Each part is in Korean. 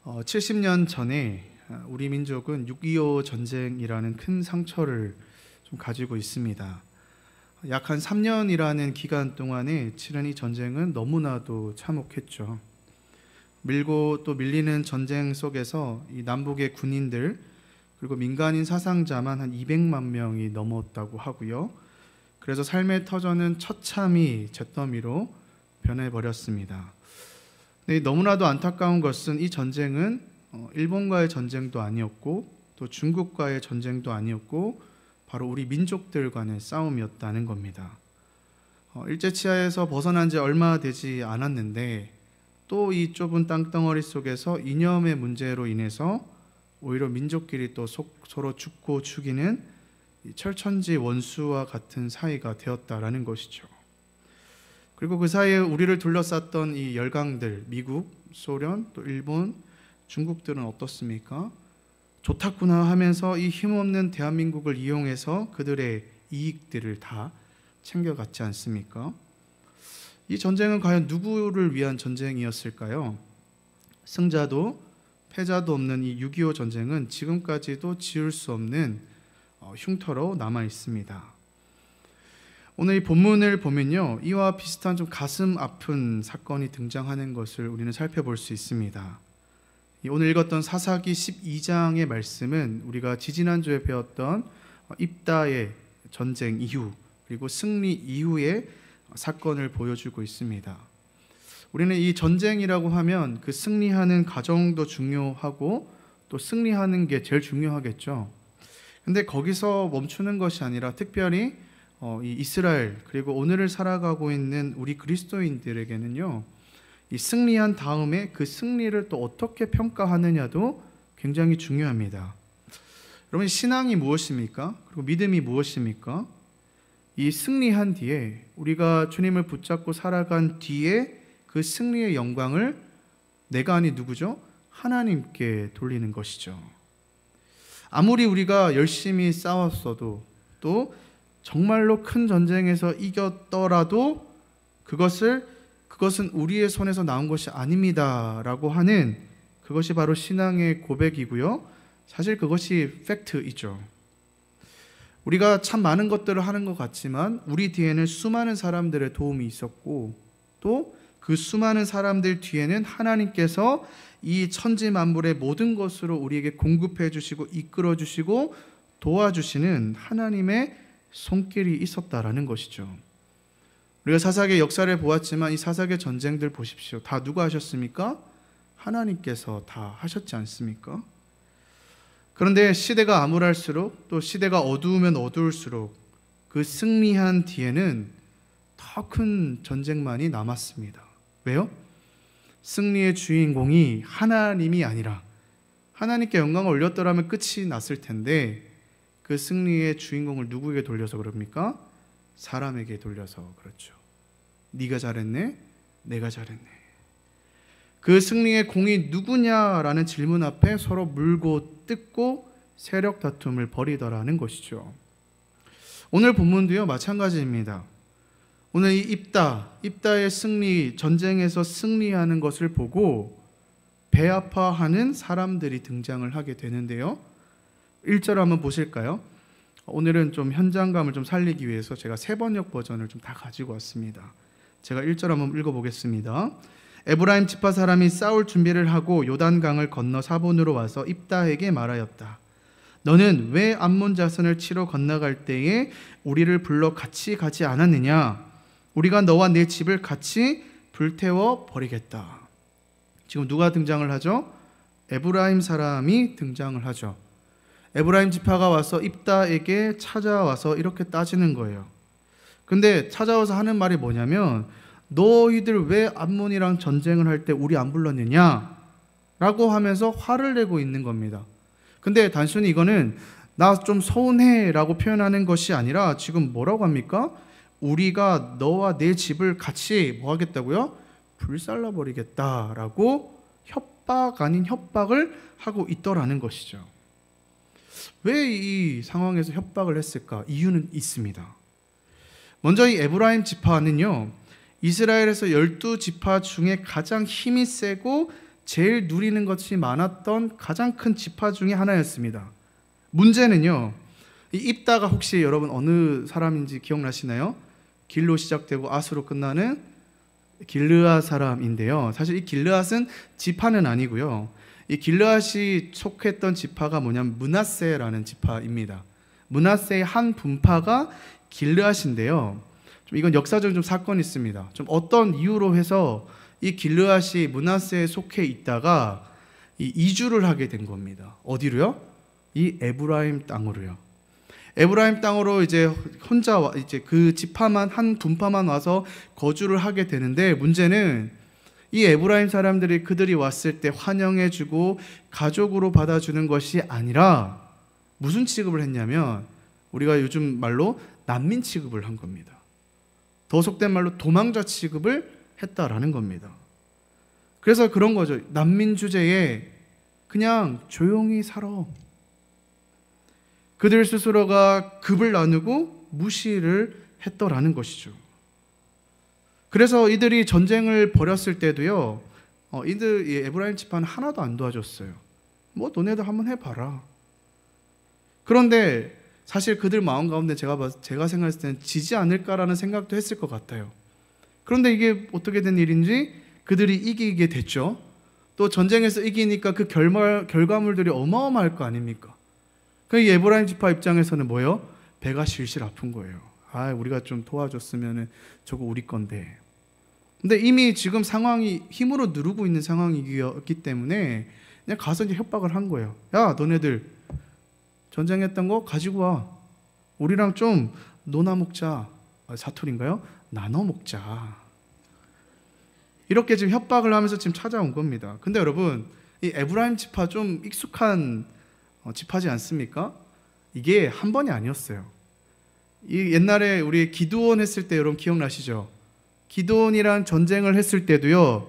70년 전에 우리 민족은 6.25 전쟁이라는 큰 상처를 좀 가지고 있습니다. 약 한 3년이라는 기간 동안에 치른 이 전쟁은 너무나도 참혹했죠. 밀고 또 밀리는 전쟁 속에서 이 남북의 군인들 그리고 민간인 사상자만 한 200만 명이 넘었다고 하고요. 그래서 삶의 터전은 처참히 잿더미로 변해버렸습니다. 근데 너무나도 안타까운 것은 이 전쟁은 일본과의 전쟁도 아니었고 또 중국과의 전쟁도 아니었고 바로 우리 민족들 간의 싸움이었다는 겁니다. 일제치하에서 벗어난 지 얼마 되지 않았는데 또 이 좁은 땅덩어리 속에서 이념의 문제로 인해서 오히려 민족끼리 또 서로 죽고 죽이는 철천지 원수와 같은 사이가 되었다라는 것이죠. 그리고 그 사이에 우리를 둘러쌌던 이 열강들, 미국, 소련, 또 일본, 중국들은 어떻습니까? 좋았구나 하면서 이 힘없는 대한민국을 이용해서 그들의 이익들을 다 챙겨갔지 않습니까? 이 전쟁은 과연 누구를 위한 전쟁이었을까요? 승자도 패자도 없는 이 6.25 전쟁은 지금까지도 지울 수 없는 흉터로 남아 있습니다. 오늘 이 본문을 보면요, 이와 비슷한 좀 가슴 아픈 사건이 등장하는 것을 우리는 살펴볼 수 있습니다. 오늘 읽었던 사사기 12장의 말씀은 우리가 지지난주에 배웠던 입다의 전쟁 이후 그리고 승리 이후의 사건을 보여주고 있습니다. 우리는 이 전쟁이라고 하면 그 승리하는 과정도 중요하고 또 승리하는 게 제일 중요하겠죠. 근데 거기서 멈추는 것이 아니라 특별히 이 이스라엘 그리고 오늘을 살아가고 있는 우리 그리스도인들에게는요, 이 승리한 다음에 그 승리를 또 어떻게 평가하느냐도 굉장히 중요합니다. 여러분, 신앙이 무엇입니까? 그리고 믿음이 무엇입니까? 이 승리한 뒤에 우리가 주님을 붙잡고 살아간 뒤에 그 승리의 영광을 내가 아니 누구죠? 하나님께 돌리는 것이죠. 아무리 우리가 열심히 싸웠어도 또 정말로 큰 전쟁에서 이겼더라도 그것은 우리의 손에서 나온 것이 아닙니다 라고 하는 그것이 바로 신앙의 고백이고요. 사실 그것이 팩트이죠. 우리가 참 많은 것들을 하는 것 같지만 우리 뒤에는 수많은 사람들의 도움이 있었고 또 그 수많은 사람들 뒤에는 하나님께서 이 천지 만물의 모든 것으로 우리에게 공급해 주시고 이끌어 주시고 도와주시는 하나님의 손길이 있었다라는 것이죠. 우리가 사사기의 역사를 보았지만 이 사사기의 전쟁들 보십시오. 다 누가 하셨습니까? 하나님께서 다 하셨지 않습니까? 그런데 시대가 암울할수록 또 시대가 어두우면 어두울수록 그 승리한 뒤에는 더 큰 전쟁만이 남았습니다. 왜요? 승리의 주인공이 하나님이 아니라 하나님께 영광을 올렸더라면 끝이 났을 텐데 그 승리의 주인공을 누구에게 돌려서 그럽니까? 사람에게 돌려서 그렇죠. 네가 잘했네? 내가 잘했네. 그 승리의 공이 누구냐라는 질문 앞에 서로 물고 뜯고 세력 다툼을 벌이더라는 것이죠. 오늘 본문도요, 마찬가지입니다. 오늘 이 입다의 승리, 전쟁에서 승리하는 것을 보고 배 아파하는 사람들이 등장을 하게 되는데요. 1절 한번 보실까요? 오늘은 좀 현장감을 좀 살리기 위해서 제가 세번역 버전을 좀 다 가지고 왔습니다. 제가 1절 한번 읽어보겠습니다. 에브라임 지파 사람이 싸울 준비를 하고 요단강을 건너 사본으로 와서 입다에게 말하였다. 너는 왜 암몬 자손을 치러 건너갈 때에 우리를 불러 같이 가지 않았느냐? 우리가 너와 내 집을 같이 불태워 버리겠다. 지금 누가 등장을 하죠? 에브라임 사람이 등장을 하죠. 에브라임 지파가 와서 입다에게 찾아와서 이렇게 따지는 거예요. 근데 찾아와서 하는 말이 뭐냐면 너희들 왜 암몬이랑 전쟁을 할 때 우리 안 불렀느냐? 라고 하면서 화를 내고 있는 겁니다. 근데 단순히 이거는 나 좀 서운해 라고 표현하는 것이 아니라 지금 뭐라고 합니까? 우리가 너와 내 집을 같이 뭐 하겠다고요? 불살라버리겠다라고 협박 아닌 협박을 하고 있더라는 것이죠. 왜 이 상황에서 협박을 했을까? 이유는 있습니다. 먼저 이 에브라임 지파는요, 이스라엘에서 12지파 중에 가장 힘이 세고 제일 누리는 것이 많았던 가장 큰 지파 중에 하나였습니다. 문제는요, 이 입다가 혹시 여러분 어느 사람인지 기억나시나요? 길로 시작되고 앗으로 끝나는 길르앗 사람인데요. 사실 이 길르앗은 지파는 아니고요. 이 길르앗이 속했던 지파가 뭐냐면 므낫세라는 지파입니다. 므낫세의 한 분파가 길르앗인데요. 이건 역사적인 좀 사건이 있습니다. 좀 어떤 이유로 해서 이 길르앗이 므낫세에 속해 있다가 이주를 하게 된 겁니다. 어디로요? 이 에브라임 땅으로요. 에브라임 땅으로 이제 혼자 이제 그 지파만 한 분파만 와서 거주를 하게 되는데, 문제는 이 에브라임 사람들이 그들이 왔을 때 환영해주고 가족으로 받아주는 것이 아니라 무슨 취급을 했냐면 우리가 요즘 말로 난민 취급을 한 겁니다. 더 속된 말로 도망자 취급을 했다라는 겁니다. 그래서 그런 거죠. 난민 주제에 그냥 조용히 살아. 그들 스스로가 급을 나누고 무시를 했더라는 것이죠. 그래서 이들이 전쟁을 벌였을 때도요, 이 에브라임 지파는 하나도 안 도와줬어요. 뭐 너네들 한번 해봐라. 그런데 사실 그들 마음 가운데 제가 생각했을 때는 지지 않을까라는 생각도 했을 것 같아요. 그런데 이게 어떻게 된 일인지 그들이 이기게 됐죠. 또 전쟁에서 이기니까 그 결과물들이 어마어마할 거 아닙니까? 이 에브라임 지파 입장에서는 뭐예요? 배가 실실 아픈 거예요. 우리가 좀 도와줬으면 저거 우리 건데. 근데 이미 지금 상황이 힘으로 누르고 있는 상황이었기 때문에 그냥 가서 이제 협박을 한 거예요. 야, 너네들 전쟁했던 거 가지고 와. 우리랑 좀 노나 먹자. 사투리인가요? 나눠 먹자. 이렇게 지금 협박을 하면서 지금 찾아온 겁니다. 근데 여러분, 이 에브라임 지파 좀 익숙한 지파지 않습니까? 이게 한 번이 아니었어요. 이 옛날에 우리 기드온 했을 때 여러분 기억나시죠? 기드온이랑 전쟁을 했을 때도요,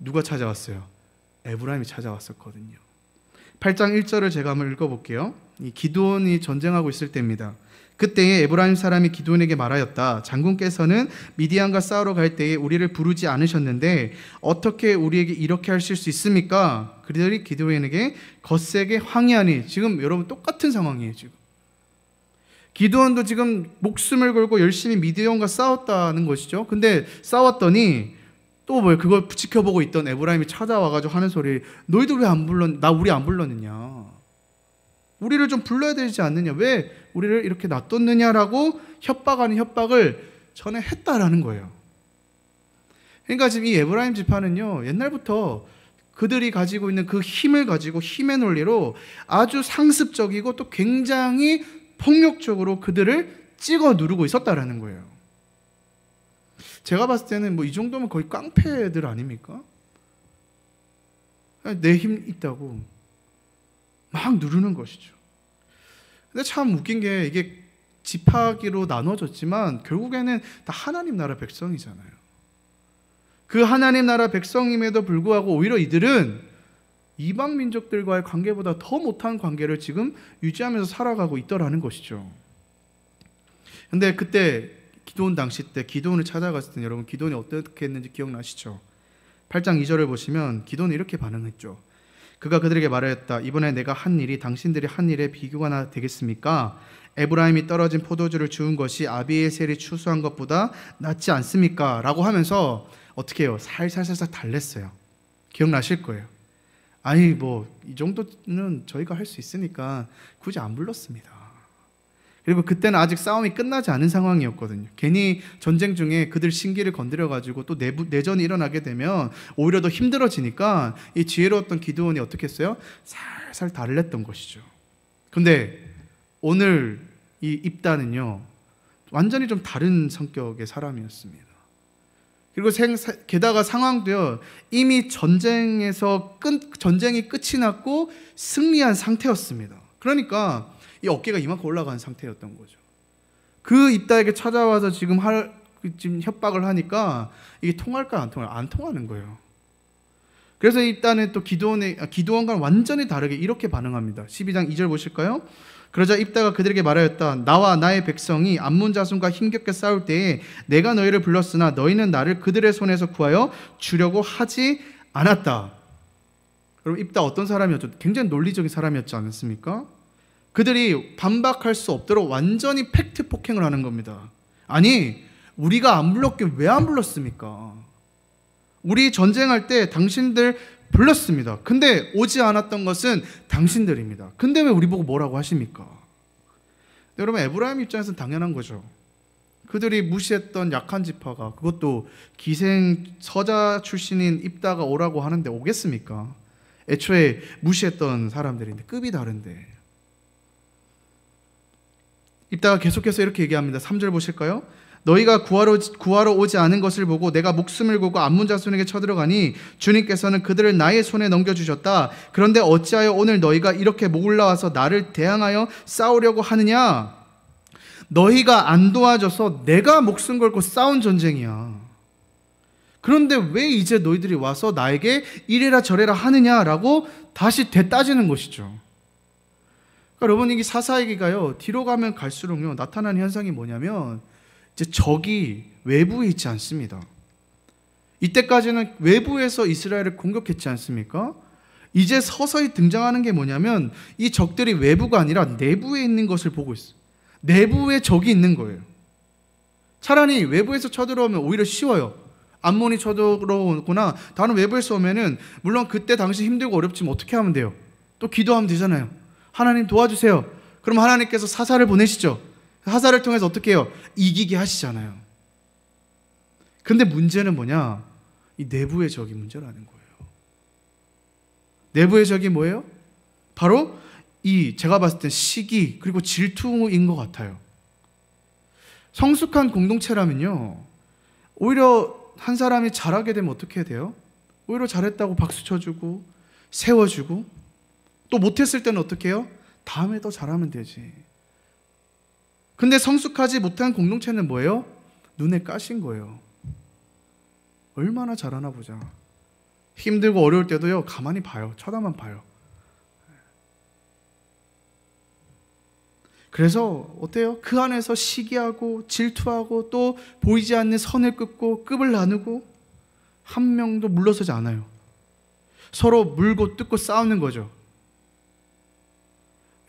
누가 찾아왔어요? 에브라임이 찾아왔었거든요. 8장 1절을 제가 한번 읽어볼게요. 이 기드온이 전쟁하고 있을 때입니다. 그때에 에브라임 사람이 기드온에게 말하였다. 장군께서는 미디안과 싸우러 갈 때에 우리를 부르지 않으셨는데 어떻게 우리에게 이렇게 하실 수 있습니까? 그들이 기드온에게 거세게 항의하니. 지금 여러분 똑같은 상황이에요. 지금 기드온도 지금 목숨을 걸고 열심히 미디안과 싸웠다는 것이죠. 근데 싸웠더니 또 뭐 그걸 지켜보고 있던 에브라임이 찾아와가지고 하는 소리, 너희들 왜 안 우리 안 불렀느냐? 우리를 좀 불러야 되지 않느냐? 왜 우리를 이렇게 놔뒀느냐라고 협박하는 협박을 전에 했다라는 거예요. 그러니까 지금 이 에브라임 지파는요, 옛날부터 그들이 가지고 있는 그 힘을 가지고 힘의 논리로 아주 상습적이고 또 굉장히 폭력적으로 그들을 찍어 누르고 있었다라는 거예요. 제가 봤을 때는 뭐 이 정도면 거의 깡패들 아닙니까? 내 힘 있다고 막 누르는 것이죠. 근데 참 웃긴 게 이게 지파기로 나눠졌지만 결국에는 다 하나님 나라 백성이잖아요. 그 하나님 나라 백성임에도 불구하고 오히려 이들은 이방 민족들과의 관계보다 더 못한 관계를 지금 유지하면서 살아가고 있더라는 것이죠. 근데 그때 기드온 당시 때 기드온을 찾아갔을 때 여러분 기드온이 어떻게 했는지 기억나시죠? 8장 2절을 보시면 기드온이 이렇게 반응했죠. 그가 그들에게 말하였다. 이번에 내가 한 일이 당신들이 한 일에 비교가 되겠습니까? 에브라임이 떨어진 포도주를 주운 것이 아비에셀이 추수한 것보다 낫지 않습니까? 라고 하면서 어떻게 해요? 살살살살 달랬어요. 기억나실 거예요. 아니 뭐 이 정도는 저희가 할 수 있으니까 굳이 안 불렀습니다. 그리고 그때는 아직 싸움이 끝나지 않은 상황이었거든요. 괜히 전쟁 중에 그들 신기를 건드려가지고 또 내전이 일어나게 되면 오히려 더 힘들어지니까 이 지혜로웠던 기드온이 어떻게 했어요? 살살 달랬던 것이죠. 근데 오늘 이 입다는요, 완전히 좀 다른 성격의 사람이었습니다. 그리고 게다가 상황도요, 이미 전쟁이 끝이 났고 승리한 상태였습니다. 그러니까 이 어깨가 이만큼 올라간 상태였던 거죠. 그 입다에게 찾아와서 지금 협박을 하니까 이게 통할까 안 통할까? 안 통하는 거예요. 그래서 입다는 또 기드온과는 완전히 다르게 이렇게 반응합니다. 12장 2절 보실까요? 그러자 입다가 그들에게 말하였다. 나와 나의 백성이 암몬 자손과 힘겹게 싸울 때에 내가 너희를 불렀으나 너희는 나를 그들의 손에서 구하여 주려고 하지 않았다. 여러분 입다 어떤 사람이었죠? 굉장히 논리적인 사람이었지 않습니까? 그들이 반박할 수 없도록 완전히 팩트 폭행을 하는 겁니다. 아니 우리가 안 불렀게 왜 안 불렀습니까? 우리 전쟁할 때 당신들 불렀습니다. 근데 오지 않았던 것은 당신들입니다. 근데 왜 우리 보고 뭐라고 하십니까? 여러분 에브라임 입장에서는 당연한 거죠. 그들이 무시했던 약한 지파가 그것도 기생서자 출신인 입다가 오라고 하는데 오겠습니까? 애초에 무시했던 사람들인데 급이 다른데. 입다가 계속해서 이렇게 얘기합니다. 3절 보실까요? 너희가 구하러 오지 않은 것을 보고 내가 목숨을 걸고 암몬 자손에게 쳐들어가니 주님께서는 그들을 나의 손에 넘겨주셨다. 그런데 어찌하여 오늘 너희가 이렇게 몰라와서 나를 대항하여 싸우려고 하느냐? 너희가 안 도와줘서 내가 목숨 걸고 싸운 전쟁이야. 그런데 왜 이제 너희들이 와서 나에게 이래라 저래라 하느냐라고 다시 되따지는 것이죠. 그러니까 여러분 이 사사에게가요 뒤로 가면 갈수록요 나타나는 현상이 뭐냐면 이제 적이 외부에 있지 않습니다. 이때까지는 외부에서 이스라엘을 공격했지 않습니까? 이제 서서히 등장하는 게 뭐냐면 이 적들이 외부가 아니라 내부에 있는 것을 보고 있어요. 내부에 적이 있는 거예요. 차라리 외부에서 쳐들어오면 오히려 쉬워요. 암몬이 쳐들어오거나 다른 외부에서 오면은 물론 그때 당시 힘들고 어렵지만 어떻게 하면 돼요? 또 기도하면 되잖아요. 하나님 도와주세요. 그럼 하나님께서 사사를 보내시죠. 사사를 통해서 어떻게 해요? 이기게 하시잖아요. 근데 문제는 뭐냐? 이 내부의 적이 문제라는 거예요. 내부의 적이 뭐예요? 바로 이 제가 봤을 때 시기 그리고 질투인 것 같아요. 성숙한 공동체라면요 오히려 한 사람이 잘하게 되면 어떻게 돼요? 오히려 잘했다고 박수 쳐주고 세워주고 또 못했을 때는 어떻게 해요? 다음에 더 잘하면 되지. 근데 성숙하지 못한 공동체는 뭐예요? 눈에 까신 거예요. 얼마나 잘하나 보자. 힘들고 어려울 때도요 가만히 봐요. 쳐다만 봐요. 그래서 어때요? 그 안에서 시기하고 질투하고 또 보이지 않는 선을 긋고 급을 나누고 한 명도 물러서지 않아요. 서로 물고 뜯고 싸우는 거죠.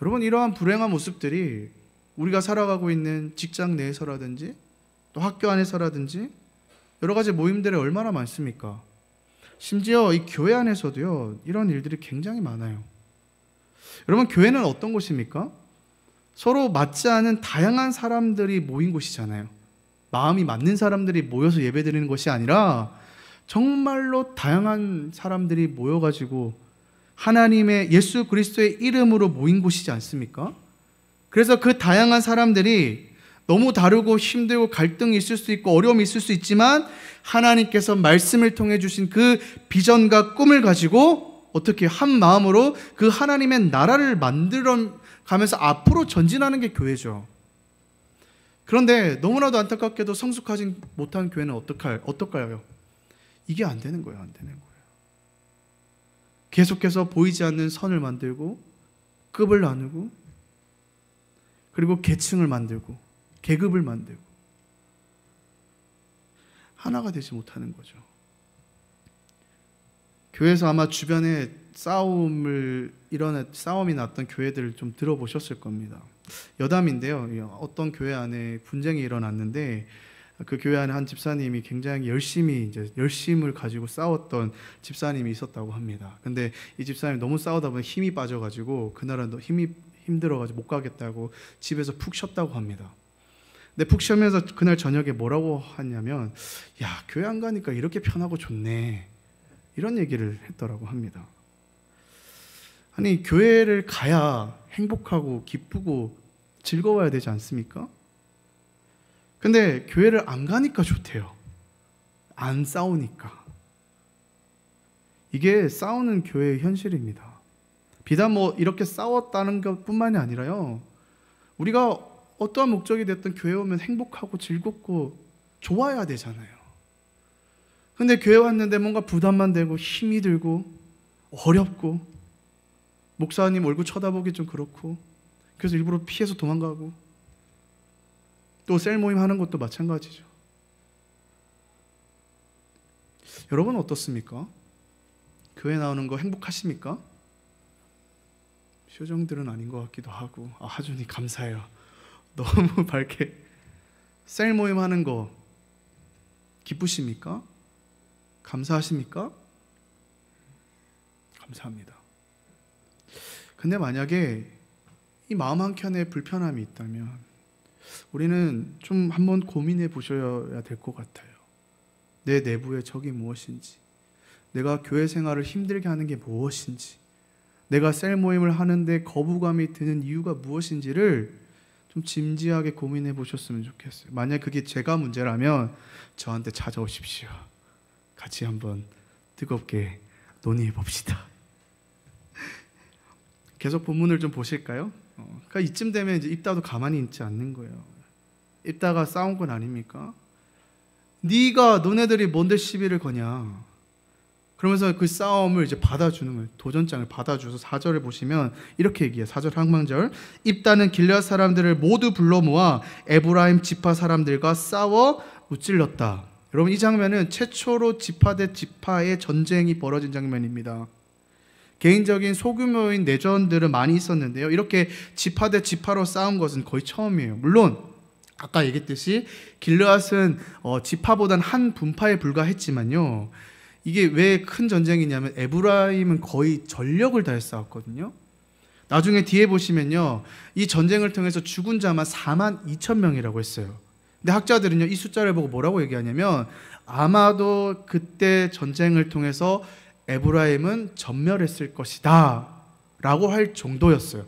여러분 이러한 불행한 모습들이 우리가 살아가고 있는 직장 내에서라든지 또 학교 안에서라든지 여러 가지 모임들에 얼마나 많습니까? 심지어 이 교회 안에서도요 이런 일들이 굉장히 많아요. 여러분 교회는 어떤 곳입니까? 서로 맞지 않은 다양한 사람들이 모인 곳이잖아요. 마음이 맞는 사람들이 모여서 예배드리는 것이 아니라 정말로 다양한 사람들이 모여가지고 하나님의 예수 그리스도의 이름으로 모인 곳이지 않습니까? 그래서 그 다양한 사람들이 너무 다르고 힘들고 갈등이 있을 수 있고 어려움이 있을 수 있지만 하나님께서 말씀을 통해 주신 그 비전과 꿈을 가지고 어떻게 한 마음으로 그 하나님의 나라를 만들어 가면서 앞으로 전진하는 게 교회죠. 그런데 너무나도 안타깝게도 성숙하지 못한 교회는 어떨까요? 이게 안 되는 거예요. 안 되는 거예요. 계속해서 보이지 않는 선을 만들고 급을 나누고 그리고 계층을 만들고 계급을 만들고 하나가 되지 못하는 거죠. 교회에서 아마 주변에 싸움이 났던 교회들을 좀 들어보셨을 겁니다. 여담인데요. 어떤 교회 안에 분쟁이 일어났는데 그 교회 안에 한 집사님이 굉장히 열심을 가지고 싸웠던 집사님이 있었다고 합니다. 근데 이 집사님이 너무 싸우다 보니 힘이 빠져가지고 그날은 힘이 힘들어가지고 못 가겠다고 집에서 푹 쉬었다고 합니다. 근데 푹 쉬면서 그날 저녁에 뭐라고 하냐면 야 교회 안 가니까 이렇게 편하고 좋네 이런 얘기를 했더라고 합니다. 아니 교회를 가야 행복하고 기쁘고 즐거워야 되지 않습니까? 근데 교회를 안 가니까 좋대요. 안 싸우니까. 이게 싸우는 교회의 현실입니다. 비단 이렇게 싸웠다는 것뿐만이 아니라요. 우리가 어떠한 목적이 됐든 교회 오면 행복하고 즐겁고 좋아야 되잖아요. 근데 교회 왔는데 뭔가 부담만 되고 힘이 들고 어렵고 목사님 얼굴 쳐다보기 좀 그렇고 그래서 일부러 피해서 도망가고 또 셀 모임 하는 것도 마찬가지죠. 여러분 어떻습니까? 교회 나오는 거 행복하십니까? 표정들은 아닌 것 같기도 하고. 하준이 감사해요. 너무 밝게. 셀 모임 하는 거 기쁘십니까? 감사하십니까? 감사합니다. 근데 만약에 이 마음 한켠에 불편함이 있다면 우리는 좀 한번 고민해 보셔야 될 것 같아요. 내 내부의 적이 무엇인지, 내가 교회 생활을 힘들게 하는 게 무엇인지, 내가 셀 모임을 하는데 거부감이 드는 이유가 무엇인지를 좀 진지하게 고민해 보셨으면 좋겠어요. 만약 그게 제가 문제라면 저한테 찾아오십시오. 같이 한번 뜨겁게 논의해 봅시다. 계속 본문을 좀 보실까요? 그러니까 이쯤 되면 이제 입다도 가만히 있지 않는 거예요. 입다가 싸운 건 아닙니까? 네가 너네들이 뭔데 시비를 거냐? 그러면서 그 싸움을 이제 받아주는 거예요. 도전장을 받아줘서 4절을 보시면 이렇게 얘기해요. 4절 상반절. 입다는 길앗 사람들을 모두 불러 모아 에브라임 지파 사람들과 싸워 무찔렀다. 여러분, 이 장면은 최초로 지파 대 지파의 전쟁이 벌어진 장면입니다. 개인적인 소규모인 내전들은 많이 있었는데요, 이렇게 지파 대 지파로 싸운 것은 거의 처음이에요. 물론 아까 얘기했듯이 길르앗은 지파보단 한 분파에 불과했지만요, 이게 왜 큰 전쟁이냐면 에브라임은 거의 전력을 다해 싸웠거든요. 나중에 뒤에 보시면요, 이 전쟁을 통해서 죽은 자만 4만 2천 명이라고 했어요. 근데 학자들은요, 이 숫자를 보고 뭐라고 얘기하냐면 아마도 그때 전쟁을 통해서 에브라임은 전멸했을 것이다 라고 할 정도였어요.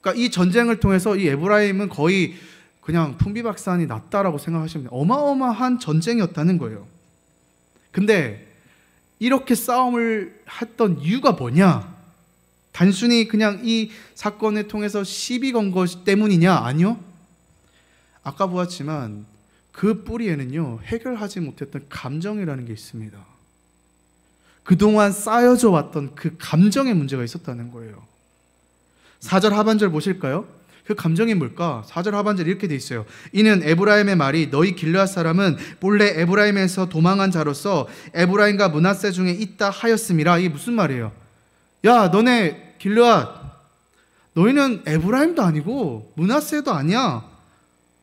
그러니까 이 전쟁을 통해서 이 에브라임은 거의 그냥 풍비박산이 났다라고 생각하시면 돼요. 어마어마한 전쟁이었다는 거예요. 근데 이렇게 싸움을 했던 이유가 뭐냐? 단순히 그냥 이 사건을 통해서 시비 건 것 때문이냐? 아니요. 아까 보았지만 그 뿌리에는요, 해결하지 못했던 감정이라는 게 있습니다. 그동안 쌓여져 왔던 그 감정의 문제가 있었다는 거예요. 4절 하반절 보실까요? 그 감정이 뭘까? 4절 하반절 이렇게 돼 있어요. 이는 에브라임의 말이 너희 길르앗 사람은 본래 에브라임에서 도망한 자로서 에브라임과 므낫세 중에 있다 하였음이라. 이게 무슨 말이에요? 야, 너네 길르앗, 너희는 에브라임도 아니고 므낫세도 아니야.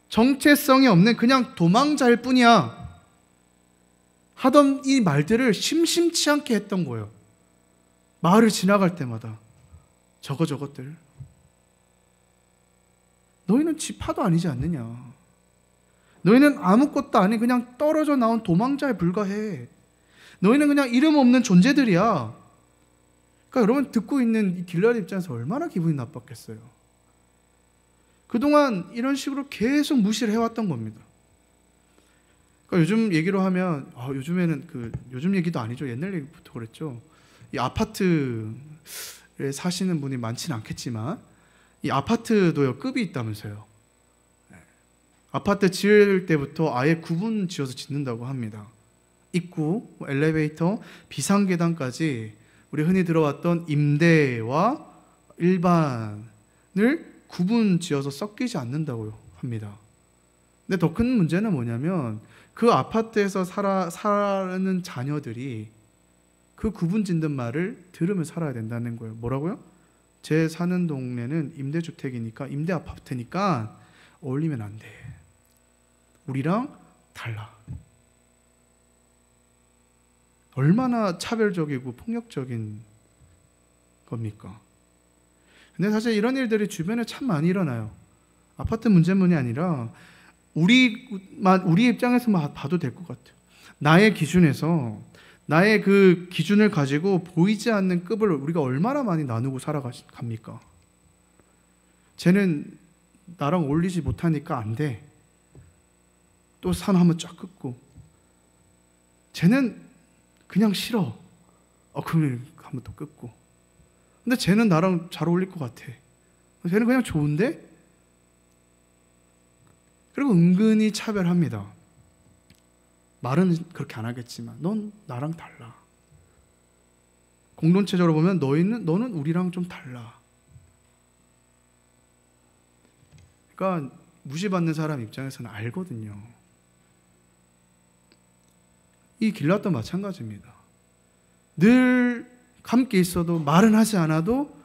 정체성이 없는 그냥 도망자일 뿐이야. 하던 이 말들을 심심치 않게 했던 거예요. 마을을 지나갈 때마다 저것들, 너희는 지파도 아니지 않느냐. 너희는 아무것도 아닌 그냥 떨어져 나온 도망자에 불과해. 너희는 그냥 이름 없는 존재들이야. 그러니까 여러분, 듣고 있는 이 길르앗 입장에서 얼마나 기분이 나빴겠어요. 그동안 이런 식으로 계속 무시를 해왔던 겁니다. 그러니까 요즘 얘기로 하면 요즘에는 요즘 얘기도 아니죠. 옛날 얘기부터 그랬죠. 이 아파트에 사시는 분이 많지는 않겠지만 이 아파트도요, 급이 있다면서요. 아파트 지을 때부터 아예 구분 지어서 짓는다고 합니다. 입구, 엘리베이터, 비상계단까지 우리 흔히 들어왔던 임대와 일반을 구분 지어서 섞이지 않는다고 합니다. 근데 더 큰 문제는 뭐냐면 그 아파트에서 사는 자녀들이 그 구분 짓는 말을 들으며 살아야 된다는 거예요. 뭐라고요? 제 사는 동네는 임대주택이니까, 임대 아파트니까 어울리면 안 돼. 우리랑 달라. 얼마나 차별적이고 폭력적인 겁니까? 근데 사실 이런 일들이 주변에 참 많이 일어나요. 아파트 문제만이 아니라 우리 입장에서만 봐도 될 것 같아요. 나의 기준에서, 나의 그 기준을 가지고 보이지 않는 급을 우리가 얼마나 많이 나누고 살아갑니까? 쟤는 나랑 어울리지 못하니까 안 돼. 또 산 한번 쫙 긋고. 쟤는 그냥 싫어. 그러면 한번 또 긋고. 근데 쟤는 나랑 잘 어울릴 것 같아. 쟤는 그냥 좋은데? 그리고 은근히 차별합니다. 말은 그렇게 안 하겠지만 넌 나랑 달라. 공동체적으로 보면 너는 우리랑 좀 달라. 그러니까 무시받는 사람 입장에서는 알거든요. 이 길앗도 마찬가지입니다. 늘 함께 있어도 말은 하지 않아도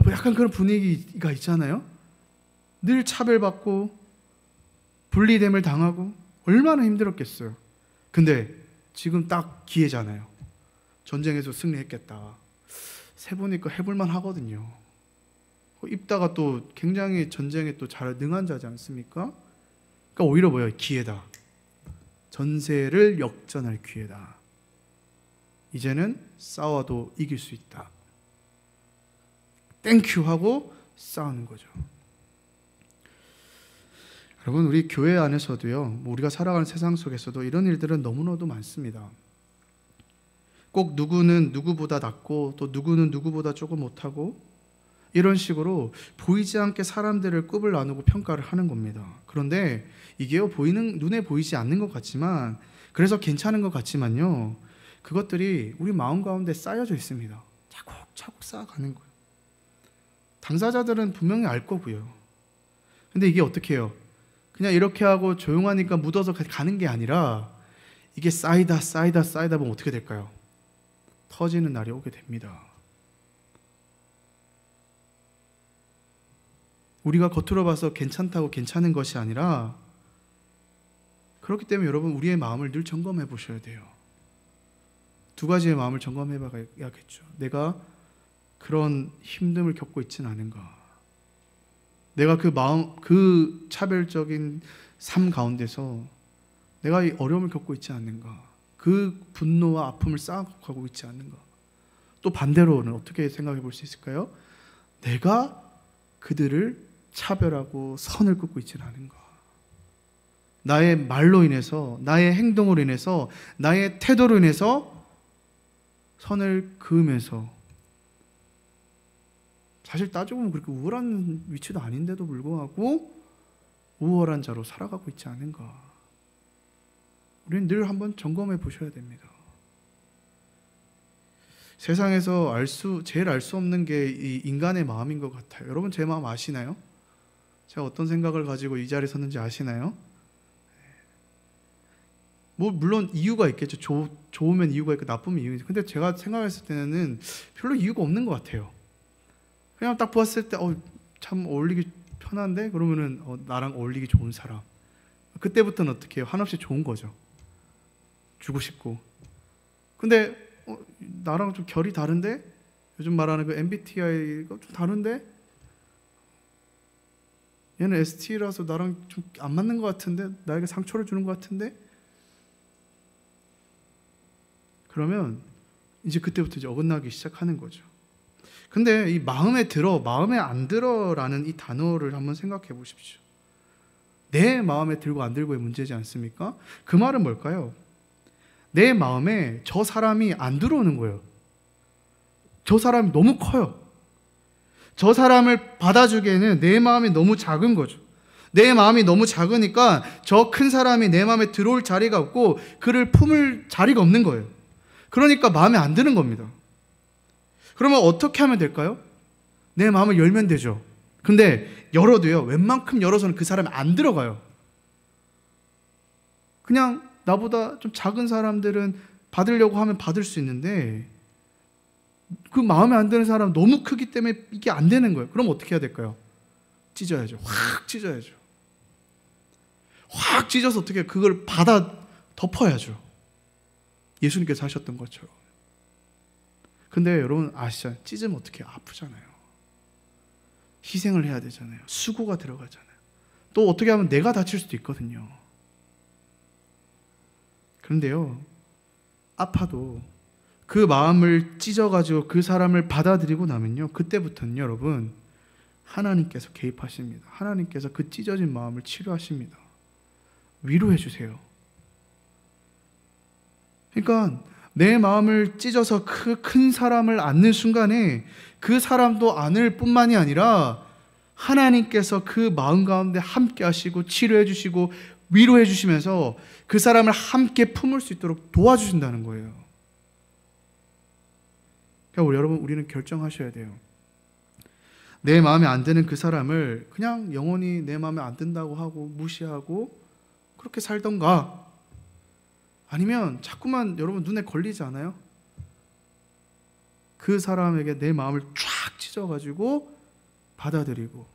약간 그런 분위기가 있잖아요. 늘 차별받고 분리됨을 당하고 얼마나 힘들었겠어요. 근데 지금 딱 기회잖아요. 전쟁에서 승리했겠다. 세보니까 해볼만 하거든요. 입다가 또 굉장히 전쟁에 또 잘 능한 자지 않습니까? 그러니까 오히려 뭐예요? 기회다. 전세를 역전할 기회다. 이제는 싸워도 이길 수 있다. 땡큐 하고 싸우는 거죠. 여러분, 우리 교회 안에서도요, 우리가 살아가는 세상 속에서도 이런 일들은 너무나도 많습니다. 꼭 누구는 누구보다 낫고 또 누구는 누구보다 조금 못하고 이런 식으로 보이지 않게 사람들을 급을 나누고 평가를 하는 겁니다. 그런데 이게요, 눈에 보이지 않는 것 같지만, 그래서 괜찮은 것 같지만요, 그것들이 우리 마음 가운데 쌓여져 있습니다. 차곡차곡 쌓아가는 거예요. 당사자들은 분명히 알 거고요. 근데 이게 어떻게 해요? 그냥 이렇게 하고 조용하니까 묻어서 가는 게 아니라 이게 쌓이다 보면 어떻게 될까요? 터지는 날이 오게 됩니다. 우리가 겉으로 봐서 괜찮다고 괜찮은 것이 아니라, 그렇기 때문에 여러분, 우리의 마음을 늘 점검해 보셔야 돼요. 두 가지의 마음을 점검해 봐야겠죠. 내가 그런 힘듦을 겪고 있지는 않은가? 내가 그 차별적인 삶 가운데서 내가 이 어려움을 겪고 있지 않는가? 그 분노와 아픔을 쌓아가고 있지 않는가? 또 반대로는 어떻게 생각해 볼 수 있을까요? 내가 그들을 차별하고 선을 긋고 있지는 않은가? 나의 말로 인해서, 나의 행동으로 인해서, 나의 태도로 인해서 선을 그으면서, 사실 따지고 보면 그렇게 우월한 위치도 아닌데도 불구하고 우월한 자로 살아가고 있지 않은가? 우리는 늘 한번 점검해 보셔야 됩니다. 세상에서 제일 알 수 없는 게 이 인간의 마음인 것 같아요. 여러분, 제 마음 아시나요? 제가 어떤 생각을 가지고 이 자리에 섰는지 아시나요? 뭐 물론 이유가 있겠죠. 좋으면 이유가 있고 나쁘면 이유가 있죠. 근데 제가 생각했을 때는 별로 이유가 없는 것 같아요. 그냥 딱 보았을 때 참 어울리기 편한데? 그러면은 나랑 어울리기 좋은 사람. 그때부터는 어떻게 해요? 한없이 좋은 거죠. 주고 싶고. 근데 나랑 좀 결이 다른데? 요즘 말하는 그 MBTI가 좀 다른데? 얘는 ST라서 나랑 좀 안 맞는 것 같은데? 나에게 상처를 주는 것 같은데? 그러면 이제 그때부터 이제 어긋나기 시작하는 거죠. 근데 이 마음에 안 들어라는 이 단어를 한번 생각해 보십시오. 내 마음에 들고 안 들고의 문제지 않습니까? 그 말은 뭘까요? 내 마음에 저 사람이 안 들어오는 거예요. 저 사람이 너무 커요. 저 사람을 받아주기에는 내 마음이 너무 작은 거죠. 내 마음이 너무 작으니까 저 큰 사람이 내 마음에 들어올 자리가 없고 그를 품을 자리가 없는 거예요. 그러니까 마음에 안 드는 겁니다. 그러면 어떻게 하면 될까요? 내 마음을 열면 되죠. 근데 열어도요, 웬만큼 열어서는 그 사람이 안 들어가요. 그냥 나보다 좀 작은 사람들은 받으려고 하면 받을 수 있는데 그 마음에 안 드는 사람은 너무 크기 때문에 이게 안 되는 거예요. 그럼 어떻게 해야 될까요? 찢어야죠. 확 찢어야죠. 확 찢어서 어떻게 그걸 받아 덮어야죠. 예수님께서 하셨던 것처럼. 근데 여러분 아시잖아요. 찢으면 어떻게 해요? 아프잖아요. 희생을 해야 되잖아요. 수고가 들어가잖아요. 또 어떻게 하면 내가 다칠 수도 있거든요. 그런데요, 아파도 그 마음을 찢어가지고 그 사람을 받아들이고 나면요, 그때부터는 여러분 하나님께서 개입하십니다. 하나님께서 그 찢어진 마음을 치료하십니다. 위로해 주세요. 그러니까 내 마음을 찢어서 그 큰 사람을 안는 순간에 그 사람도 안을 뿐만이 아니라 하나님께서 그 마음 가운데 함께 하시고 치료해 주시고 위로해 주시면서 그 사람을 함께 품을 수 있도록 도와주신다는 거예요. 그러니까 여러분, 우리는 결정하셔야 돼요. 내 마음에 안 드는 그 사람을 그냥 영원히 내 마음에 안 든다고 하고 무시하고 그렇게 살던가, 아니면 자꾸만 여러분 눈에 걸리지 않아요? 그 사람에게 내 마음을 쫙 찢어가지고 받아들이고,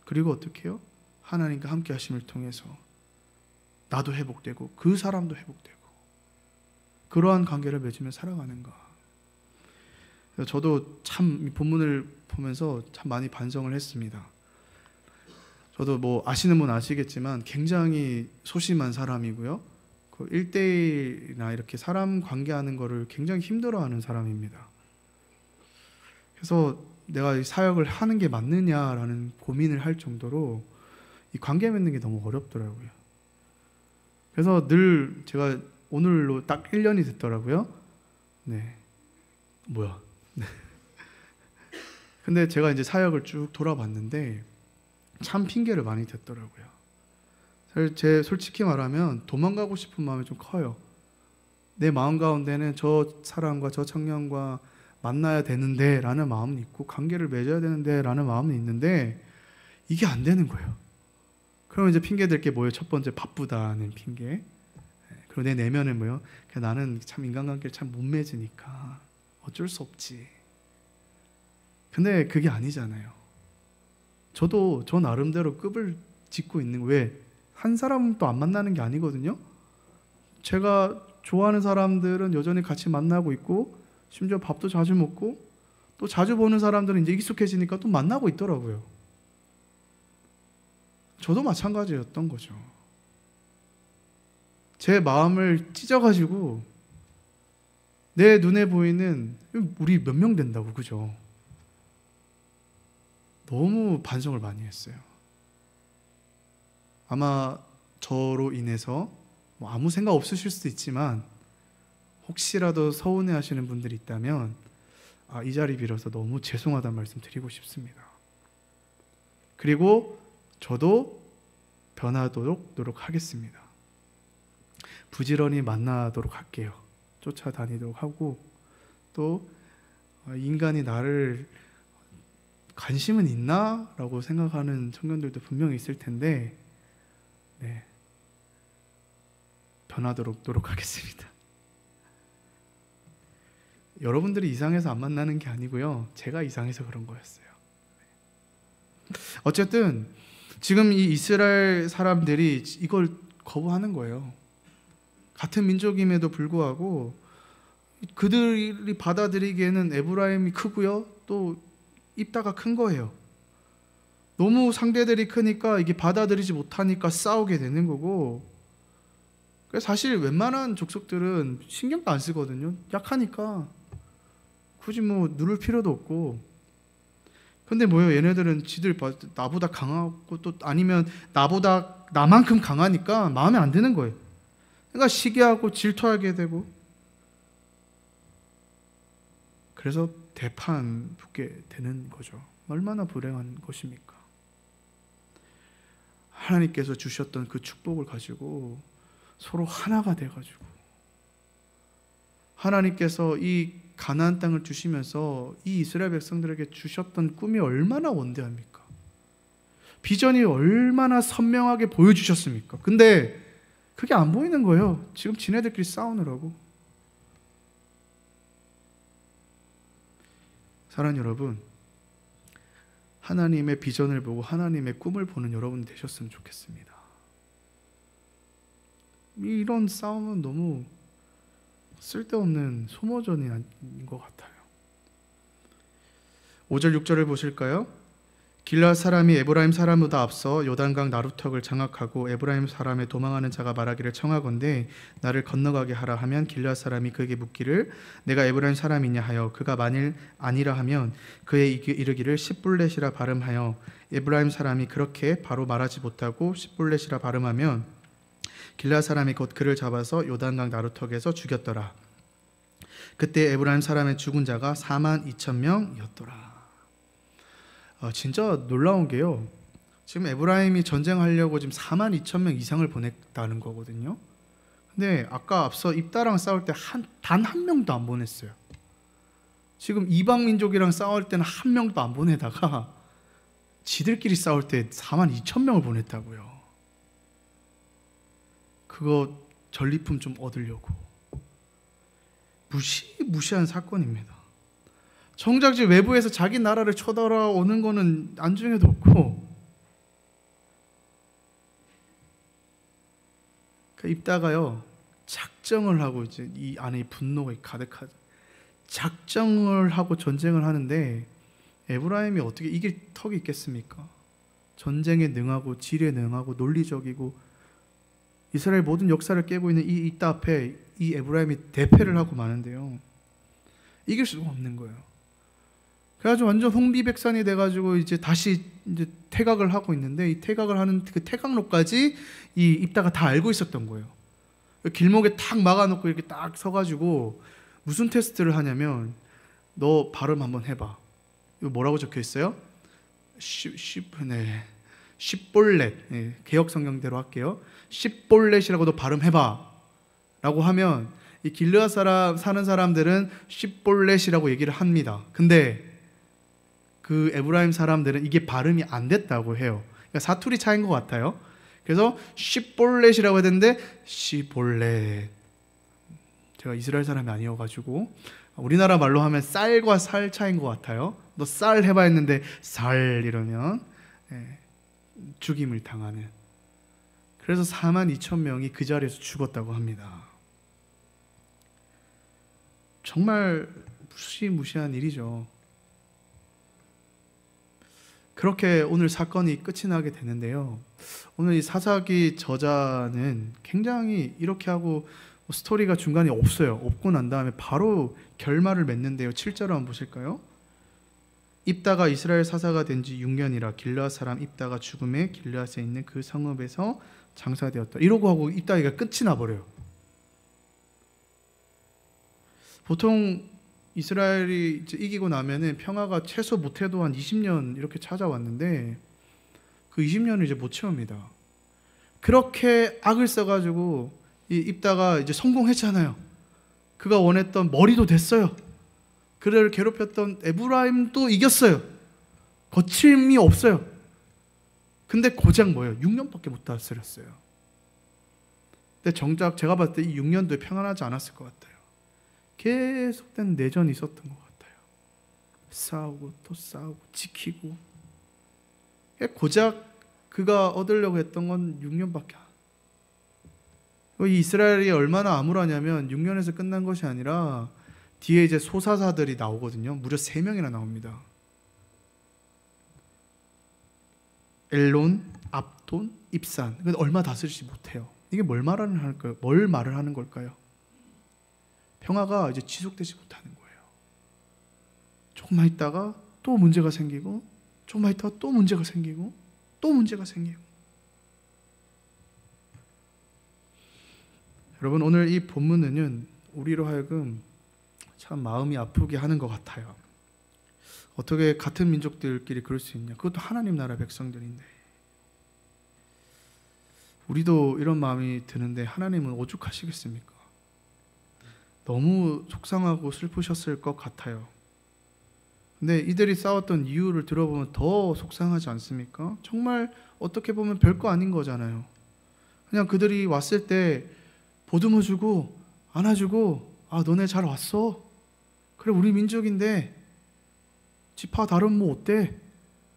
그리고 어떻게 해요? 하나님과 함께 하심을 통해서 나도 회복되고 그 사람도 회복되고, 그러한 관계를 맺으며 살아가는가. 저도 참 본문을 보면서 참 많이 반성을 했습니다. 저도 뭐 아시는 분 아시겠지만 굉장히 소심한 사람이고요. 그 1대1이나 이렇게 사람 관계하는 거를 굉장히 힘들어하는 사람입니다. 그래서 내가 이 사역을 하는 게 맞느냐라는 고민을 할 정도로 이 관계 맺는 게 너무 어렵더라고요. 그래서 늘 제가 오늘로 딱 1년이 됐더라고요. 네. 뭐야. 네. 근데 제가 이제 사역을 쭉 돌아봤는데 참 핑계를 많이 댔더라고요. 사실 솔직히 말하면 도망가고 싶은 마음이 좀 커요. 내 마음 가운데는 저 사람과 저 청년과 만나야 되는데 라는 마음은 있고, 관계를 맺어야 되는데 라는 마음은 있는데 이게 안 되는 거예요. 그러면 이제 핑계 댈 게 뭐예요? 첫 번째, 바쁘다는 핑계. 그리고 내 내면은 뭐예요? 나는 참 인간관계를 참 못 맺으니까 어쩔 수 없지. 근데 그게 아니잖아요. 저도 저 나름대로 급을 짓고 있는, 왜? 한 사람은 또 안 만나는 게 아니거든요. 제가 좋아하는 사람들은 여전히 같이 만나고 있고, 심지어 밥도 자주 먹고, 또 자주 보는 사람들은 이제 익숙해지니까 또 만나고 있더라고요. 저도 마찬가지였던 거죠. 제 마음을 찢어가지고 내 눈에 보이는, 우리 몇 명 된다고, 그죠? 너무 반성을 많이 했어요. 아마 저로 인해서 뭐 아무 생각 없으실 수도 있지만 혹시라도 서운해 하시는 분들이 있다면 이 자리 빌어서 너무 죄송하다는 말씀 드리고 싶습니다. 그리고 저도 변하도록 노력하겠습니다. 부지런히 만나도록 할게요. 쫓아다니도록 하고, 또 인간이 나를 관심은 있나? 라고 생각하는 청년들도 분명히 있을 텐데, 네, 변하도록 노력하겠습니다. 여러분들이 이상해서 안 만나는 게 아니고요, 제가 이상해서 그런 거였어요. 어쨌든 지금 이 이스라엘 사람들이 이걸 거부하는 거예요. 같은 민족임에도 불구하고 그들이 받아들이기에는 에브라임이 크고요, 또 입다가 큰 거예요. 너무 상대들이 크니까 이게 받아들이지 못하니까 싸우게 되는 거고, 사실 웬만한 족속들은 신경도 안 쓰거든요. 약하니까 굳이 뭐 누를 필요도 없고. 근데 뭐예요? 얘네들은 지들 나보다 강하고, 또 아니면 나만큼 강하니까 마음에 안 드는 거예요. 그러니까 시기하고 질투하게 되고, 그래서 대판 붙게 되는 거죠. 얼마나 불행한 것입니까? 하나님께서 주셨던 그 축복을 가지고 서로 하나가 돼가지고, 하나님께서 이 가나안 땅을 주시면서 이 이스라엘 백성들에게 주셨던 꿈이 얼마나 원대합니까? 비전이 얼마나 선명하게 보여주셨습니까? 근데 그게 안 보이는 거예요. 지금 지네들끼리 싸우느라고. 사랑하는 여러분, 하나님의 비전을 보고 하나님의 꿈을 보는 여러분이 되셨으면 좋겠습니다. 이런 싸움은 너무 쓸데없는 소모전인 것 같아요. 5절 6절을 보실까요? 길앗 사람이 에브라임 사람보다 앞서 요단강 나루턱을 장악하고 에브라임 사람의 도망하는 자가 말하기를 청하건대 나를 건너가게 하라 하면 길앗 사람이 그에게 묻기를 내가 에브라임 사람이냐 하여 그가 만일 아니라 하면 그에 이르기를 십불렛이라 발음하여 에브라임 사람이 그렇게 바로 말하지 못하고 십불렛이라 발음하면 길앗 사람이 곧 그를 잡아서 요단강 나루턱에서 죽였더라. 그때 에브라임 사람의 죽은 자가 42,000명이었더라. 진짜 놀라운 게요, 지금 에브라임이 전쟁하려고 지금 42,000명 이상을 보냈다는 거거든요. 근데 아까 앞서 입다랑 싸울 때 단 한 명도 안 보냈어요. 지금 이방 민족이랑 싸울 때는 한 명도 안 보내다가 지들끼리 싸울 때 42,000명을 보냈다고요. 그거 전리품 좀 얻으려고. 무시무시한 사건입니다. 정작 외부에서 자기 나라를 쳐들어오는 거는 안중에도 없고, 입다가요 작정을 하고, 이제 이 안에 분노가 가득하죠. 작정을 하고 전쟁을 하는데 에브라임이 어떻게 이길 턱이 있겠습니까? 전쟁에 능하고 지뢰에 능하고 논리적이고 이스라엘 모든 역사를 깨고 있는 이 입다 앞에 이 에브라임이 대패를 하고 마는데요, 이길 수가 없는 거예요. 그래가지고 완전 홍비백산이 돼가지고 이제 다시 이제 퇴각을 하고 있는데, 이 퇴각을 하는 그 퇴각로까지 이 입다가 다 알고 있었던 거예요. 길목에 탁 막아놓고 이렇게 딱 서가지고 무슨 테스트를 하냐면, 너 발음 한번 해봐. 이거 뭐라고 적혀 있어요? 십볼렛. 네, 개역 성경대로 할게요. 십볼렛이라고 너 발음해봐 라고 하면, 이 길르앗 사는 사람들은 십볼렛이라고 얘기를 합니다. 근데 그 에브라임 사람들은 이게 발음이 안 됐다고 해요. 그러니까 사투리 차이인 것 같아요. 그래서 십볼렛이라고 해야 되는데 시볼렛. 제가 이스라엘 사람이 아니어가지고 우리나라 말로 하면 쌀과 살 차이인 것 같아요. 너 쌀 해봐 했는데 살 이러면 죽임을 당하는. 그래서 42,000명이 그 자리에서 죽었다고 합니다. 정말 무시무시한 일이죠. 그렇게 오늘 사건이 끝이 나게 되는데요, 오늘 이 사사기 저자는 굉장히 이렇게 하고 스토리가 중간에 없어요. 없고 난 다음에 바로 결말을 맺는데요. 7절 한번 보실까요? 입다가 이스라엘 사사가 된 지 6년이라 길르앗 사람 입다가 죽음에 길르앗에 있는 그 성읍에서 장사되었다. 이러고 하고 입다가 끝이 나버려요. 보통 이스라엘이 이제 이기고 나면은 평화가 최소 못해도 한 20년 이렇게 찾아왔는데, 그 20년을 이제 못 채웁니다. 그렇게 악을 써가지고 이 입다가 이제 성공했잖아요. 그가 원했던 머리도 됐어요. 그를 괴롭혔던 에브라임도 이겼어요. 거침이 없어요. 근데 고작 뭐예요? 6년밖에 못 다스렸어요. 근데 정작 제가 봤을 때 이 6년도에 평안하지 않았을 것 같아요. 계속된 내전이 있었던 것 같아요. 싸우고 또 싸우고 지키고. 고작 그가 얻으려고 했던 건 6년밖에 안. 이 이스라엘이 얼마나 암울하냐면 6년에서 끝난 것이 아니라 뒤에 이제 소사사들이 나오거든요. 무려 3명이나 나옵니다. 엘론, 압돈, 입산. 근데 얼마 다스리지 못해요. 이게 뭘 말을 하는 걸까요? 평화가 이제 지속되지 못하는 거예요. 조금만 있다가 또 문제가 생기고, 조금만 있다가 또 문제가 생기고, 또 문제가 생기고. 여러분, 오늘 이 본문은 우리로 하여금 참 마음이 아프게 하는 것 같아요. 어떻게 같은 민족들끼리 그럴 수 있냐? 그것도 하나님 나라 백성들인데. 우리도 이런 마음이 드는데 하나님은 오죽하시겠습니까? 너무 속상하고 슬프셨을 것 같아요. 근데 이들이 싸웠던 이유를 들어보면 더 속상하지 않습니까? 정말 어떻게 보면 별거 아닌 거잖아요. 그냥 그들이 왔을 때 보듬어주고 안아주고, 아 너네 잘 왔어. 그래 우리 민족인데 지파 다른 뭐 어때?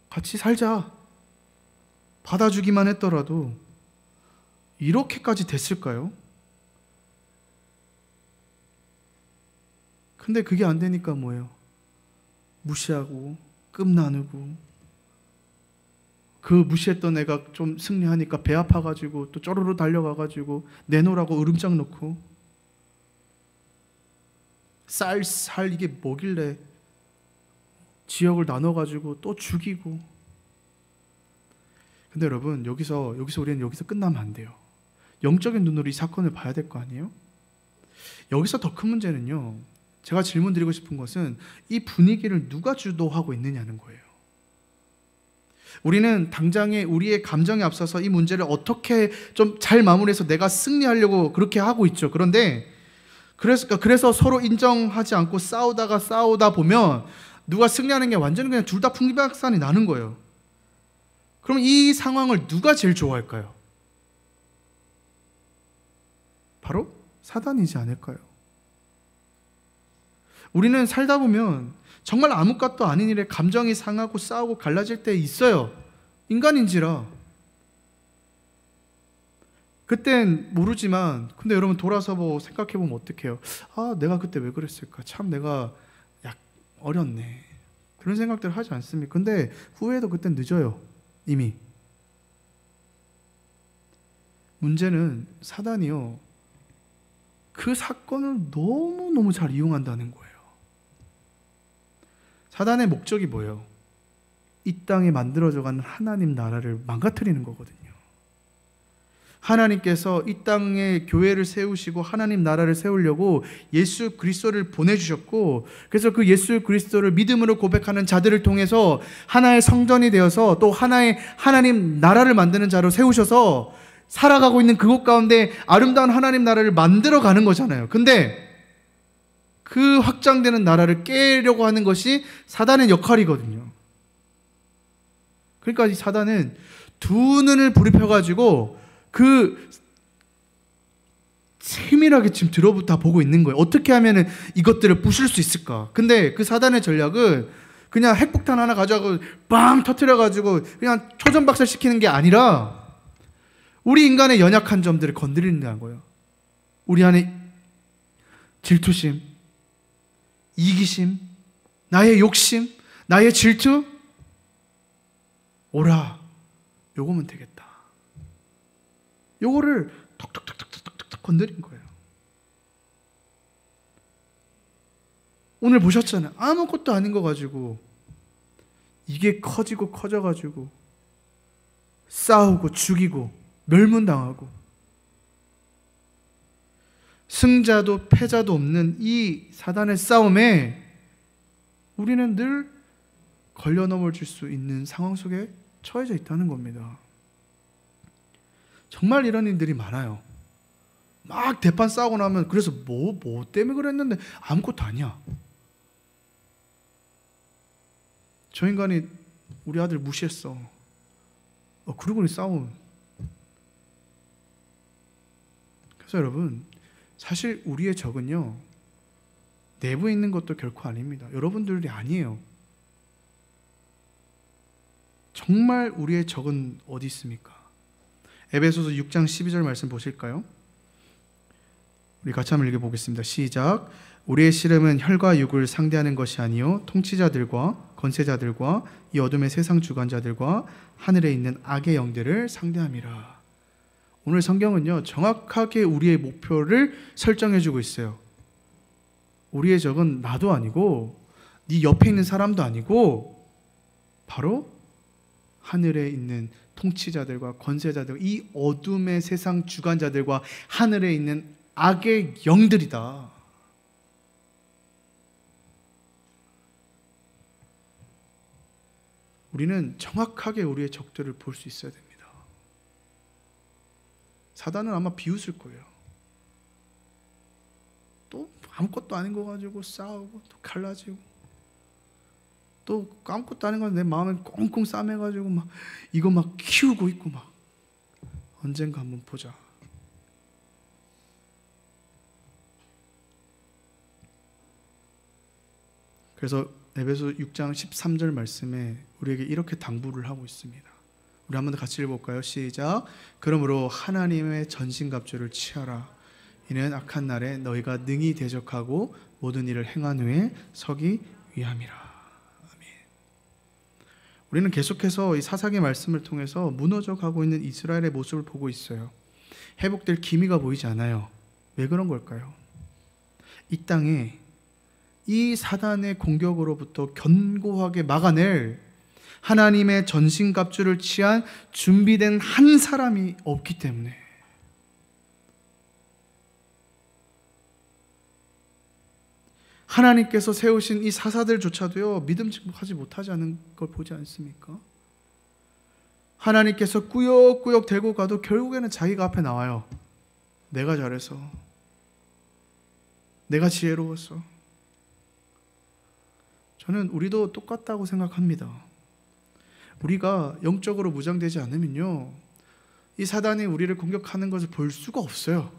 같이 살자. 받아주기만 했더라도 이렇게까지 됐을까요? 근데 그게 안 되니까 뭐예요? 무시하고 끔 나누고, 그 무시했던 애가 좀 승리하니까 배 아파가지고 또 쪼르르 달려가가지고 내놓으라고 으름장 놓고, 쌀 이게 뭐길래 지역을 나눠가지고 또 죽이고. 근데 여러분, 여기서 우리는 여기서 끝나면 안 돼요. 영적인 눈으로 이 사건을 봐야 될 거 아니에요? 여기서 더 큰 문제는요, 제가 질문 드리고 싶은 것은 이 분위기를 누가 주도하고 있느냐는 거예요. 우리는 당장에 우리의 감정에 앞서서 이 문제를 어떻게 좀 잘 마무리해서 내가 승리하려고 그렇게 하고 있죠. 그런데 그래서 서로 인정하지 않고 싸우다 보면 누가 승리하는 게 완전히 그냥 둘 다 풍비박산이 나는 거예요. 그럼 이 상황을 누가 제일 좋아할까요? 바로 사단이지 않을까요? 우리는 살다 보면 정말 아무것도 아닌 일에 감정이 상하고 싸우고 갈라질 때 있어요. 인간인지라. 그땐 모르지만, 근데 여러분 돌아서 보고 생각해보면 어떡해요? 아, 내가 그때 왜 그랬을까? 참 내가 어렸네. 그런 생각들을 하지 않습니까? 근데 후회도 그땐 늦어요. 이미. 문제는 사단이요, 그 사건을 너무너무 잘 이용한다는 거예요. 사단의 목적이 뭐예요? 이 땅에 만들어져가는 하나님 나라를 망가뜨리는 거거든요. 하나님께서 이 땅에 교회를 세우시고 하나님 나라를 세우려고 예수 그리스도를 보내주셨고, 그래서 그 예수 그리스도를 믿음으로 고백하는 자들을 통해서 하나의 성전이 되어서 또 하나의 하나님 나라를 만드는 자로 세우셔서 살아가고 있는 그곳 가운데 아름다운 하나님 나라를 만들어가는 거잖아요. 근데 그 확장되는 나라를 깨려고 하는 것이 사단의 역할이거든요. 그러니까 이 사단은 두 눈을 부립혀가지고 그 세밀하게 지금 들어부터 보고 있는 거예요. 어떻게 하면 이것들을 부술 수 있을까? 근데 그 사단의 전략은 그냥 핵폭탄 하나 가져가고 빵 터뜨려가지고 그냥 초전박살시키는 게 아니라 우리 인간의 연약한 점들을 건드리는 거예요. 우리 안에 질투심, 이기심, 나의 욕심, 나의 질투, 오라, 요거면 되겠다. 요거를 톡톡톡톡톡톡 건드린 거예요. 오늘 보셨잖아요. 아무것도 아닌 거 가지고 이게 커지고 커져가지고 싸우고 죽이고 멸문당하고, 승자도 패자도 없는 이 사단의 싸움에 우리는 늘 걸려 넘어질 수 있는 상황 속에 처해져 있다는 겁니다. 정말 이런 일들이 많아요. 막 대판 싸우고 나면 그래서 뭐 때문에 그랬는데 아무것도 아니야. 저 인간이 우리 아들 무시했어. 그러고 싸움. 그래서 여러분, 사실 우리의 적은요, 내부에 있는 것도 결코 아닙니다. 여러분들이 아니에요. 정말 우리의 적은 어디 있습니까? 에베소서 6장 12절 말씀 보실까요? 우리 같이 한번 읽어보겠습니다. 시작. 우리의 씨름은 혈과 육을 상대하는 것이 아니요 통치자들과 권세자들과 이 어둠의 세상 주관자들과 하늘에 있는 악의 영들을 상대함이라. 오늘 성경은요, 정확하게 우리의 목표를 설정해주고 있어요. 우리의 적은 나도 아니고 네 옆에 있는 사람도 아니고 바로 하늘에 있는 통치자들과 권세자들, 이 어둠의 세상 주관자들과 하늘에 있는 악의 영들이다. 우리는 정확하게 우리의 적들을 볼 수 있어야 됩니다. 사단은 아마 비웃을 거예요. 또 아무것도 아닌 거 가지고 싸우고 또 갈라지고, 또 아무것도 아닌 거 내 마음에 꽁꽁 싸매가지고 막 이거 막 키우고 있고 막 언젠가 한번 보자. 그래서 에베소 6장 13절 말씀에 우리에게 이렇게 당부를 하고 있습니다. 우리 한 번 더 같이 읽어볼까요? 시작. 그러므로 하나님의 전신갑주를 취하라. 이는 악한 날에 너희가 능히 대적하고 모든 일을 행한 후에 서기 위함이라. 아멘. 우리는 계속해서 이 사사기 말씀을 통해서 무너져가고 있는 이스라엘의 모습을 보고 있어요. 회복될 기미가 보이지 않아요. 왜 그런 걸까요? 이 땅에 이 사단의 공격으로부터 견고하게 막아낼 하나님의 전신갑주를 취한 준비된 한 사람이 없기 때문에, 하나님께서 세우신 이 사사들조차도요, 믿음직하지 못하지 않은 걸 보지 않습니까? 하나님께서 꾸역꾸역 데리고 가도 결국에는 자기가 앞에 나와요. 내가 잘해서, 내가 지혜로웠어. 저는 우리도 똑같다고 생각합니다. 우리가 영적으로 무장되지 않으면요, 이 사단이 우리를 공격하는 것을 볼 수가 없어요.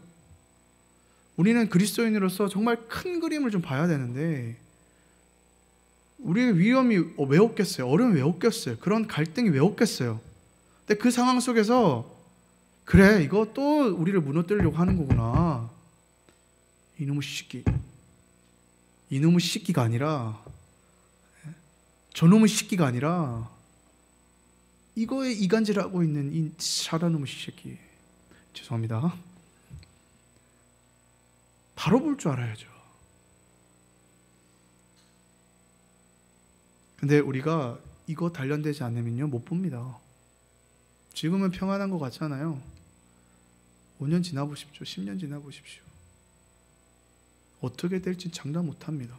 우리는 그리스도인으로서 정말 큰 그림을 좀 봐야 되는데 우리의 위험이 왜 없겠어요? 어려움이 왜 없겠어요? 그런 갈등이 왜 없겠어요? 근데 그 상황 속에서 그래, 이거 또 우리를 무너뜨리려고 하는 거구나. 이놈의 시끼. 이놈의 시끼가 아니라 저놈의 시끼가 아니라 이거에 이간질하고 있는 이 사단놈의 시끼. 죄송합니다. 바로 볼 줄 알아야죠. 근데 우리가 이거 단련되지 않으면요 못 봅니다. 지금은 평안한 것 같잖아요. 5년 지나 보십시오. 10년 지나 보십시오. 어떻게 될지 장담 못합니다.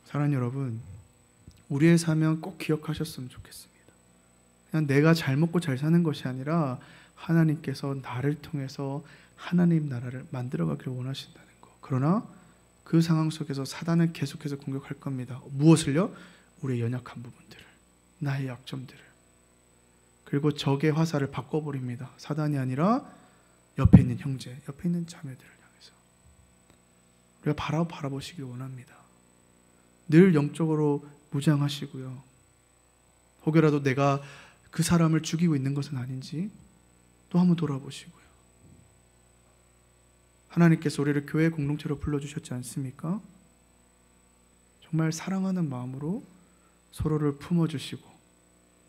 사랑하는 여러분, 우리의 사명 꼭 기억하셨으면 좋겠습니다. 그냥 내가 잘 먹고 잘 사는 것이 아니라 하나님께서 나를 통해서 하나님 나라를 만들어가기를 원하신다는 거. 그러나 그 상황 속에서 사단은 계속해서 공격할 겁니다. 무엇을요? 우리의 연약한 부분들을, 나의 약점들을. 그리고 적의 화살을 바꿔버립니다. 사단이 아니라 옆에 있는 형제, 옆에 있는 자매들을 향해서. 우리가 바라보시길 원합니다. 늘 영적으로 무장하시고요. 혹여라도 내가 그 사람을 죽이고 있는 것은 아닌지 또 한번 돌아보시고요. 하나님께서 우리를 교회 공동체로 불러주셨지 않습니까? 정말 사랑하는 마음으로 서로를 품어주시고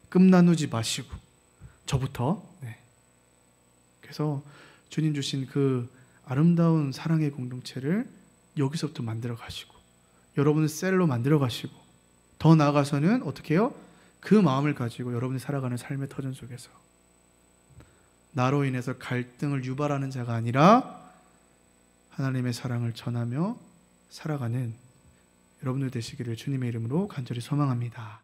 끔 나누지 마시고 저부터 그래서 주님 주신 그 아름다운 사랑의 공동체를 여기서부터 만들어 가시고 여러분의 셀로 만들어 가시고 더 나아가서는 어떻게 해요? 그 마음을 가지고 여러분이 살아가는 삶의 터전 속에서 나로 인해서 갈등을 유발하는 자가 아니라 하나님의 사랑을 전하며 살아가는 여러분들 되시기를 주님의 이름으로 간절히 소망합니다.